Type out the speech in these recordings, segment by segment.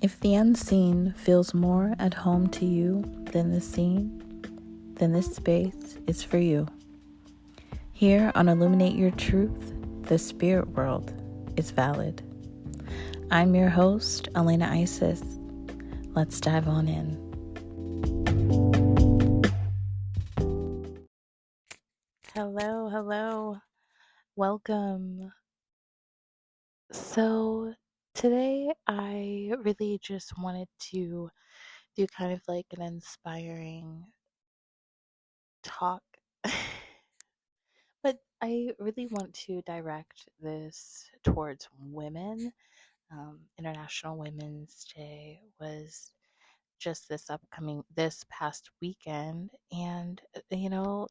If the unseen feels more at home to you than the seen, then this space is for you. Here on Illuminate Your Truth, the spirit world is valid. I'm your host, Elena Isis. Let's dive on in. Hello. Welcome. So, today I really just wanted to do kind of like an inspiring talk. But I really want to direct this towards women. International Women's Day was just this past weekend. And,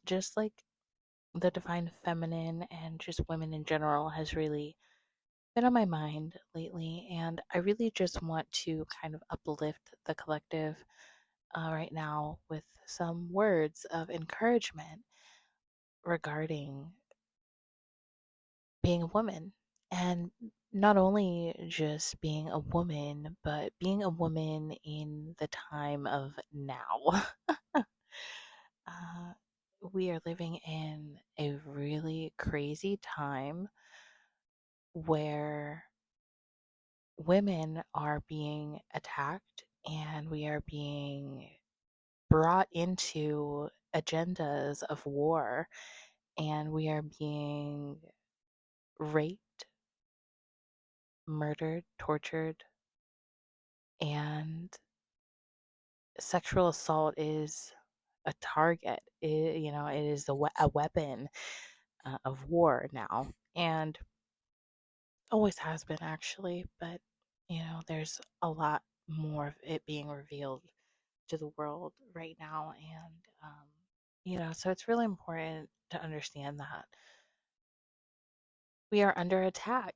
just like the divine feminine and just women in general has really been on my mind lately. And I really just want to kind of uplift the collective right now with some words of encouragement regarding being a woman. And not only just being a woman, but being a woman in the time of now. uh, we are living in a really crazy time where women are being attacked and we are being brought into agendas of war and we are being raped, murdered, tortured, and sexual assault is a target. It is a weapon of war now, and always has been actually. But there's a lot more of it being revealed to the world right now, and so it's really important to understand that we are under attack.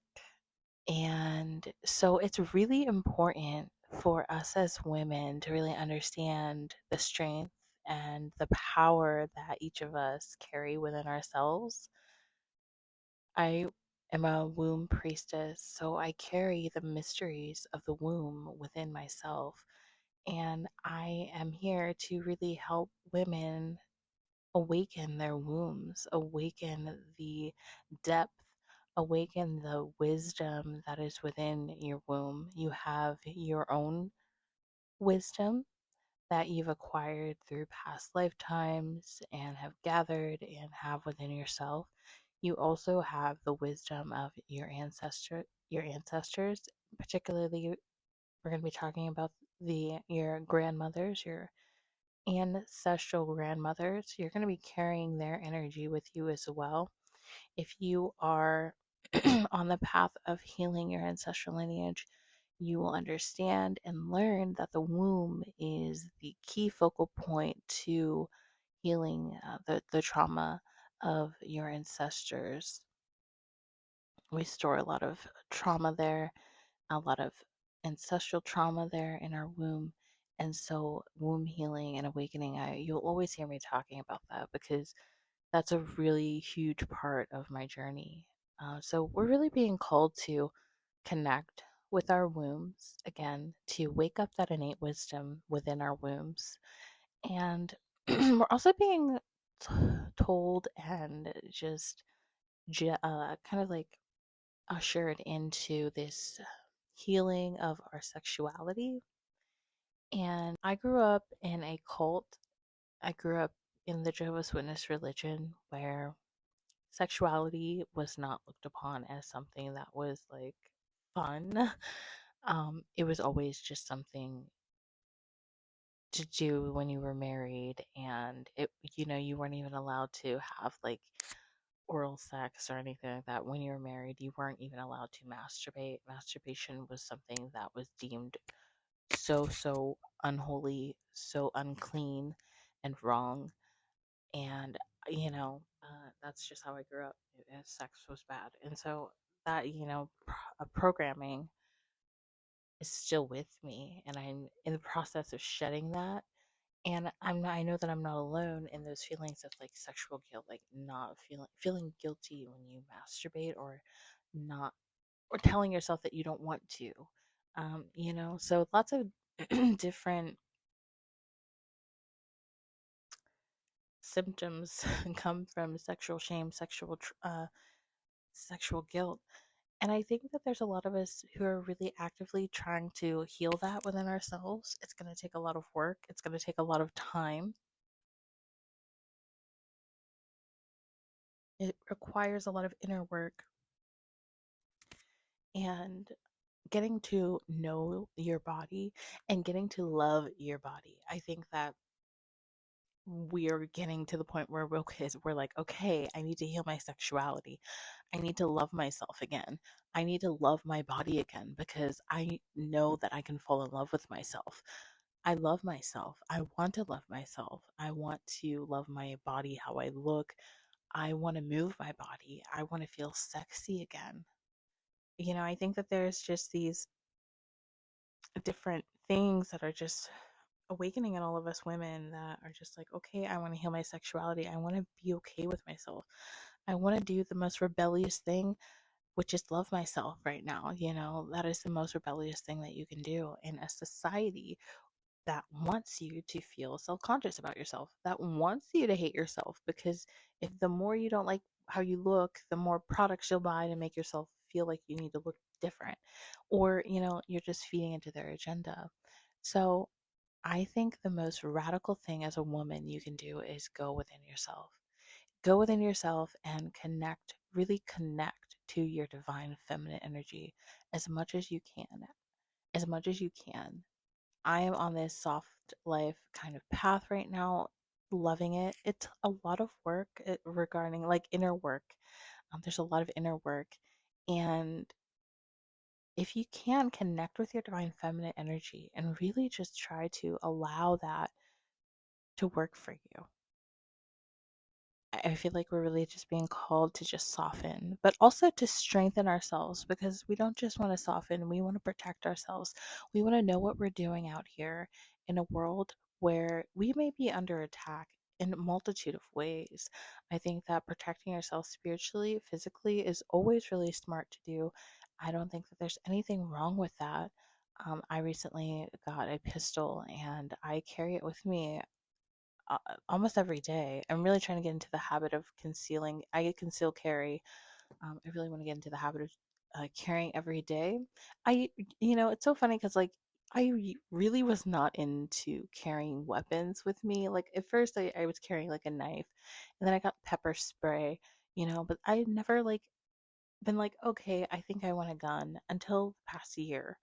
And so it's really important for us as women to really understand the strength and the power that each of us carry within ourselves. I am a womb priestess, so I carry the mysteries of the womb within myself. And I am here to really help women awaken their wombs, awaken the depth, awaken the wisdom that is within your womb. You have your own wisdom that you've acquired through past lifetimes and have gathered and have within yourself. You also have the wisdom of your ancestors, particularly we're going to be talking about your grandmothers, your ancestral grandmothers. You're going to be carrying their energy with you as well. If you are on the path of healing your ancestral lineage, you will understand and learn that the womb is the key focal point to healing the trauma of your ancestors. We store a lot of trauma there, a lot of ancestral trauma there in our womb. And so, womb healing and awakening, you'll always hear me talking about that because that's a really huge part of my journey. So, we're really being called to connect with our wombs again, to wake up that innate wisdom within our wombs. And we're also being told and just kind of like ushered into this healing of our sexuality. And I grew up in a cult. I grew up in the Jehovah's Witness religion where sexuality was not looked upon as something that was like fun. It was always just something to do when you were married, and you weren't even allowed to have like oral sex or anything like that when you were married. You weren't even allowed to masturbate. Masturbation was something that was deemed so unholy, so unclean and wrong. And that's just how I grew up. Sex was bad, and so that programming is still with me, and I'm in the process of shedding that. And I know that I'm not alone in those feelings of like sexual guilt, like not feeling guilty when you masturbate, or not, or telling yourself that you don't want to. So lots of different symptoms come from sexual shame, sexual guilt. And I think that there's a lot of us who are really actively trying to heal that within ourselves. It's going to take a lot of work, it's going to take a lot of time. It requires a lot of inner work and getting to know your body and getting to love your body. I think that we're getting to the point where we're like, okay, I need to heal my sexuality. I need to love myself again. I need to love my body again because I know that I can fall in love with myself. I love myself. I want to love myself. I want to love my body, how I look. I want to move my body. I want to feel sexy again. I think that there's just these different things that are just awakening in all of us women that are just like, okay, I want to heal my sexuality. I want to be okay with myself. I want to do the most rebellious thing, which is love myself right now. That is the most rebellious thing that you can do in a society that wants you to feel self conscious about yourself, that wants you to hate yourself. Because if the more you don't like how you look, the more products you'll buy to make yourself feel like you need to look different. Or, you're just feeding into their agenda. So I think the most radical thing as a woman you can do is go within yourself. Go within yourself and connect, really connect to your divine feminine energy as much as you can. As much as you can. I am on this soft life kind of path right now, loving it. It's a lot of work regarding like inner work. There's a lot of inner work. And if you can connect with your divine feminine energy and really just try to allow that to work for you. I feel like we're really just being called to just soften, but also to strengthen ourselves because we don't just want to soften, we want to protect ourselves. We want to know what we're doing out here in a world where we may be under attack in a multitude of ways. I think that protecting ourselves spiritually, physically is always really smart to do. I don't think that there's anything wrong with that. I recently got a pistol and I carry it with me almost every day. I'm really trying to get into the habit of concealing. I conceal carry. I really want to get into the habit of carrying every day. I, it's so funny because like really was not into carrying weapons with me. Like at first, I was carrying like a knife, and then I got pepper spray. But I had never like been like, okay, I think I want a gun until the past year.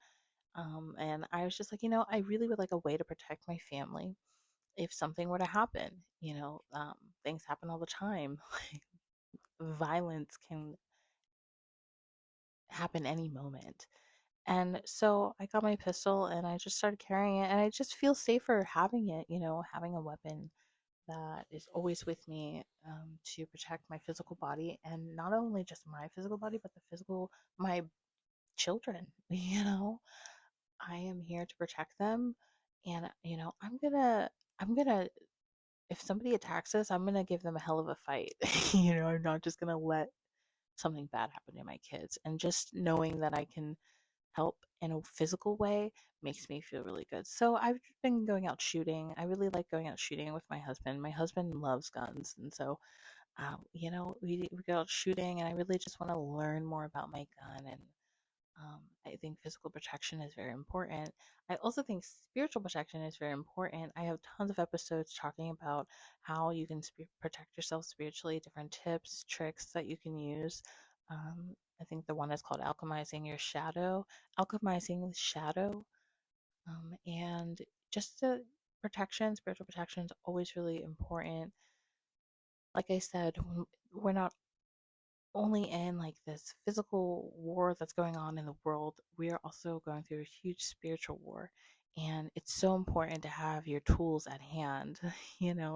And I was just like, I really would like a way to protect my family if something were to happen. Things happen all the time. Violence can happen any moment. And so I got my pistol and I just started carrying it, and I just feel safer having it, having a weapon that is always with me to protect my physical body, and not only just my physical body, but the physical, my children. I am here to protect them. And, I'm gonna if somebody attacks us, I'm gonna give them a hell of a fight. I'm not just gonna let something bad happen to my kids. And just knowing that I can help in a physical way makes me feel really good. So I've been going out shooting. I really like going out shooting with my husband. My husband loves guns, and so we go out shooting, and I really just want to learn more about my gun. And I think physical protection is very important. I also think spiritual protection is very important. I have tons of episodes talking about how you can protect yourself spiritually, different tips, tricks that you can use. I think the one is called alchemizing the shadow. And just the protection, spiritual protection is always really important. Like I said, we're not only in like this physical war that's going on in the world, we are also going through a huge spiritual war. And it's so important to have your tools at hand,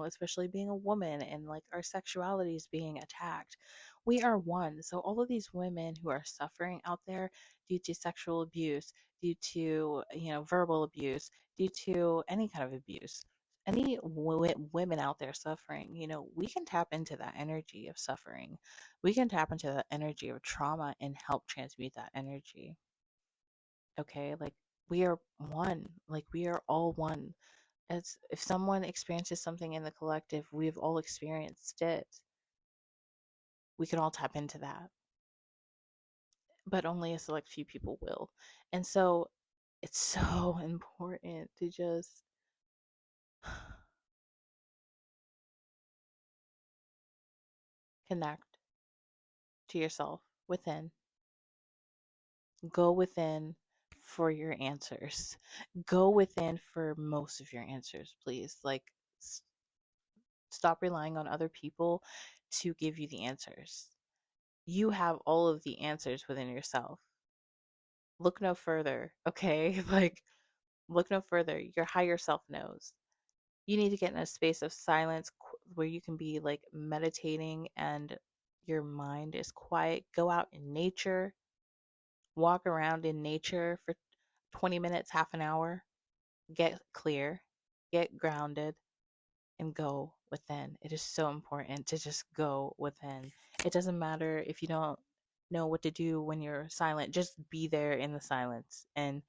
especially being a woman and like our sexuality is being attacked. We are one. So, all of these women who are suffering out there due to sexual abuse, due to, verbal abuse, due to any kind of abuse, any women out there suffering, we can tap into that energy of suffering. We can tap into the energy of trauma and help transmute that energy. Okay, like We are one. Like, we are all one. As if someone experiences something in the collective, we've all experienced it. We can all tap into that, but only a select few people will. And so it's so important to just connect to yourself within. Go within for your answers. Go within for most of your answers, please. Like, s- stop relying on other people to give you the answers. You have all of the answers within yourself. Look no further, okay? Like, look no further. Your higher self knows. You need to get in a space of silence where you can be like meditating and your mind is quiet. Go out in nature, walk around in nature for 20 minutes, half an hour, get clear, get grounded, and go within. It is so important to just go within. It doesn't matter if you don't know what to do when you're silent, just be there in the silence. And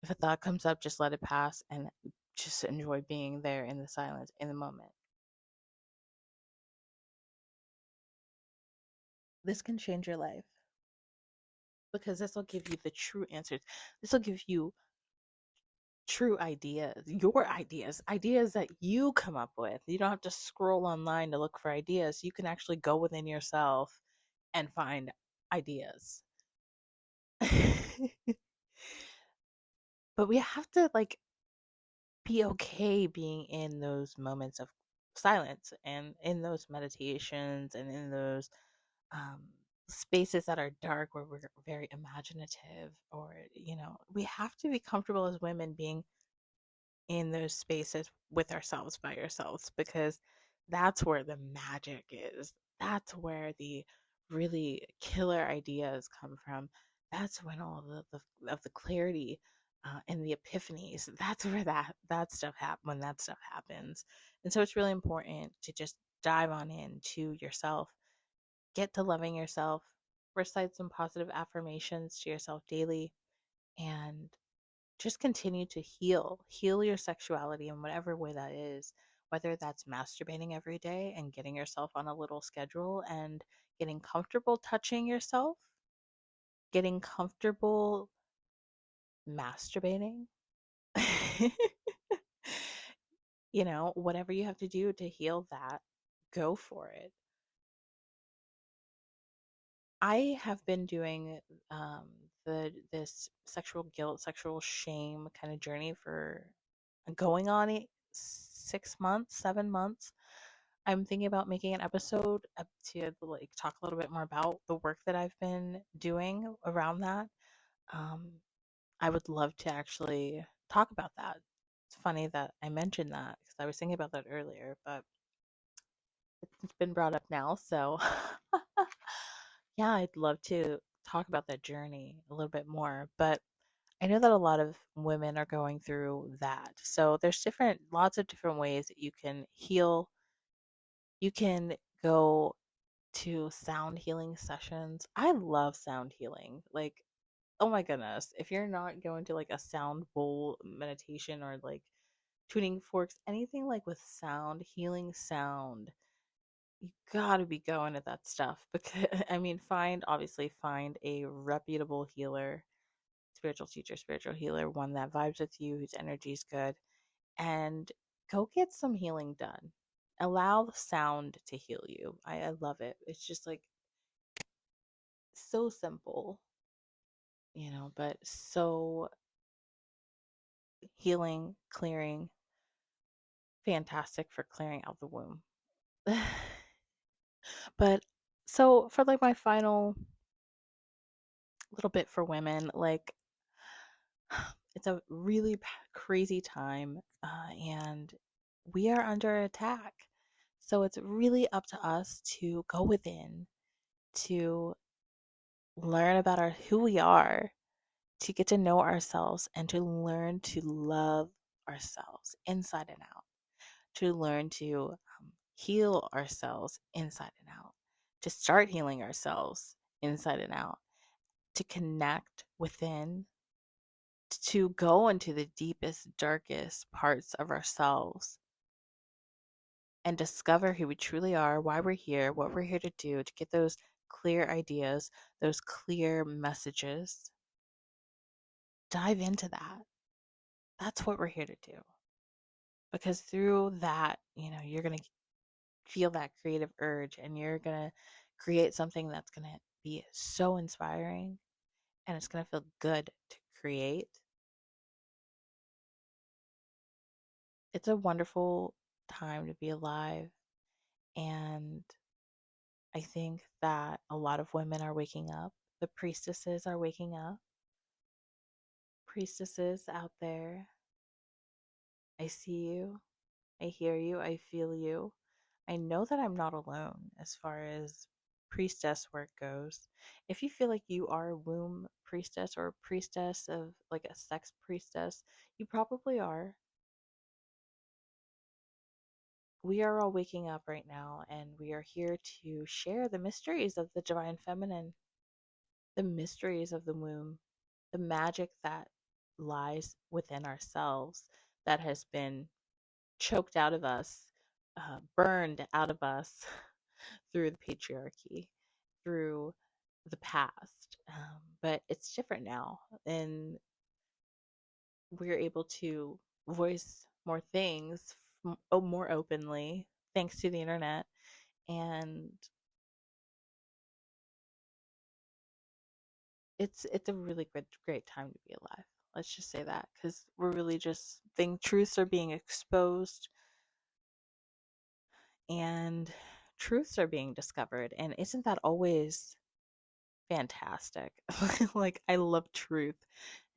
if a thought comes up, just let it pass and just enjoy being there in the silence in the moment. This can change your life because this will give you the true answers. This will give you true ideas, your ideas, ideas that you come up with. You don't have to scroll online to look for ideas. You can actually go within yourself and find ideas. But we have to like be okay being in those moments of silence and in those meditations and in those um, spaces that are dark where we're very imaginative, or we have to be comfortable as women being in those spaces with ourselves by ourselves, because that's where the magic is. That's where the really killer ideas come from. That's when all of the clarity and the epiphanies, that's where that stuff when that stuff happens. And so it's really important to just dive on into yourself, get to loving yourself, recite some positive affirmations to yourself daily, and just continue to heal your sexuality in whatever way that is, whether that's masturbating every day and getting yourself on a little schedule and getting comfortable touching yourself, getting comfortable masturbating. Whatever you have to do to heal that, go for it. I have been doing this sexual guilt, sexual shame kind of journey for going on 6 months, 7 months. I'm thinking about making an episode up to like talk a little bit more about the work that I've been doing around that. Um, I would love to actually talk about that. It's funny that I mentioned that because I was thinking about that earlier, but it's been brought up now. So, yeah, I'd love to talk about that journey a little bit more. But I know that a lot of women are going through that. So, there's lots of different ways that you can heal. You can go to sound healing sessions. I love sound healing. Like, oh my goodness, if you're not going to like a sound bowl meditation or like tuning forks, anything like with sound, healing sound, you gotta be going to that stuff because I mean, obviously find a reputable healer, spiritual teacher, spiritual healer, one that vibes with you, whose energy is good, and go get some healing done. Allow the sound to heal you. I love it. It's just like so simple, but so healing, clearing, fantastic for clearing out the womb. But so for like my final little bit for women, like it's a really crazy time, and we are under attack. So it's really up to us to go within, to learn about who we are, to get to know ourselves, and to learn to love ourselves inside and out, to learn to heal ourselves inside and out, to start healing ourselves inside and out, to connect within, to go into the deepest, darkest parts of ourselves and discover who we truly are, why we're here, what we're here to do, to get those clear ideas, those clear messages. Dive into that. That's what we're here to do. Because through that, you're going to feel that creative urge and you're going to create something that's going to be so inspiring and it's going to feel good to create. It's a wonderful time to be alive. And I think that a lot of women are waking up. The priestesses are waking up. Priestesses out there, I see you. I hear you. I feel you. I know that I'm not alone as far as priestess work goes. If you feel like you are a womb priestess or a priestess of like a sex priestess, you probably are. We are all waking up right now and we are here to share the mysteries of the divine feminine, the mysteries of the womb, the magic that lies within ourselves that has been choked out of us, burned out of us through the patriarchy, through the past. But it's different now, and we're able to voice more things more openly thanks to the internet. And it's a really great time to be alive. Let's just say that, because we're really just truths are being exposed and truths are being discovered. And isn't that always fantastic? Like, I love truth.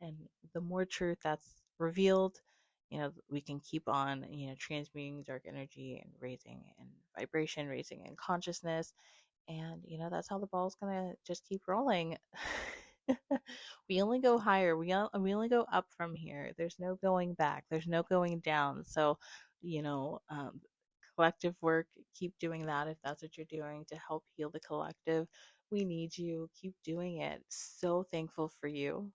And the more truth that's revealed, we can keep on, transmuting dark energy and raising in vibration, raising in consciousness. And, that's how the ball's going to just keep rolling. We only go higher. We only go up from here. There's no going back. There's no going down. So, you know, um, collective work, keep doing that if that's what you're doing to help heal the collective. We need you. Keep doing it. So thankful for you.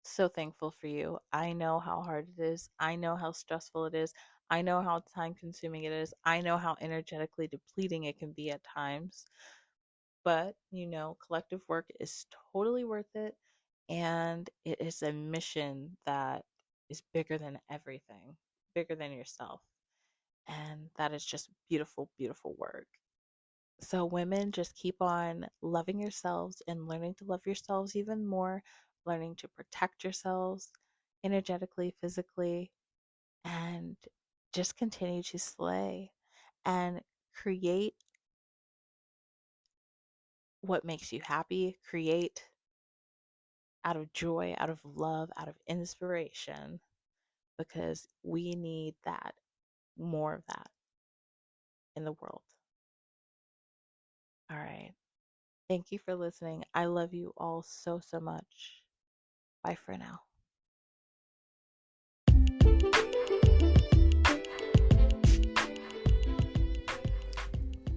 So thankful for you. I know how hard it is. I know how stressful it is. I know how time consuming it is. I know how energetically depleting it can be at times. But, collective work is totally worth it. And it is a mission that is bigger than everything, bigger than yourself. And that is just beautiful, beautiful work. So, women, just keep on loving yourselves and learning to love yourselves even more, learning to protect yourselves energetically, physically, and just continue to slay and create what makes you happy, create out of joy, out of love, out of inspiration, because we need that, more of that in the world. All right. Thank you for listening. I love you all so, so much. Bye for now.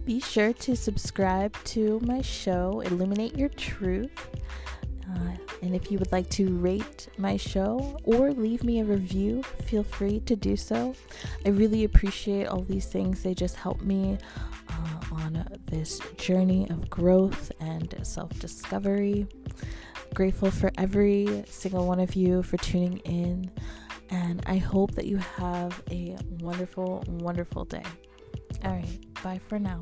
Be sure to subscribe to my show, Illuminate Your Truth. And if you would like to rate my show or leave me a review, feel free to do so. I really appreciate all these things. They just help me on this journey of growth and self-discovery. Grateful for every single one of you for tuning in. And I hope that you have a wonderful, wonderful day. All right. Bye for now.